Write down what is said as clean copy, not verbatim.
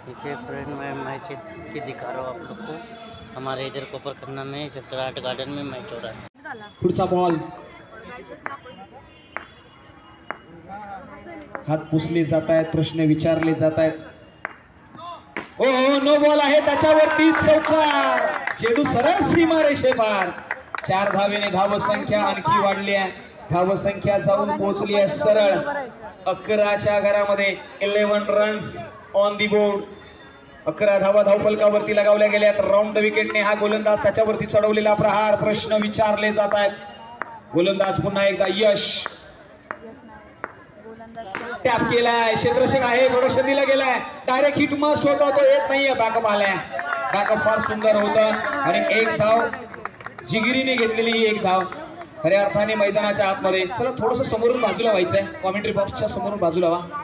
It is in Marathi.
देखिए फ्रेंड, मैं मैच की दिखा रहा हूँ आप लोग को। हमारे इधर कोपरखन्ना में सेक्टर 8 गार्डन में मैच हो रहा है। पुढचा बॉल हात पुसले जात आहेत, प्रश्न विचारले जात आहेत। हो नो बॉल आहे, त्याच्यावरती चौकार, चेंडू सरळ सीमारेषे पार। 4 धावेने धावसंख्या आणखी वाढली आहे, धावसंख्या जाऊन पोहोचली आहे सरळ 11च्या घरामध्ये। 11 रन्स ऑन दी बोर्ड। 11 धावा धावफलकावरती लगावल्या गेल्यात। राऊंड विकेटने हा गोलंदाज त्याच्यावरती चढवलेला प्रहार, प्रश्न विचारले जात आहेत। गोलंदाज पुन्हा एकदा यश टॅप केलाय, क्षेत्ररक्षक आहे, प्रोडक्शन दिला गेलाय, डायरेक्ट हिट मस्ट होता तो येत नाहीये, बॅकअप आलाय। बॅकअप फार सुंदर होतं आणि एक धाव जिगिरीने घेतलेली एक धाव खऱ्या अर्थाने मैदानाच्या आतमध्ये। चला थोडंसं समोरून बाजूला व्हायचंय, कॉमेंट्री बॉक्सच्या समोरून बाजूला व्हा।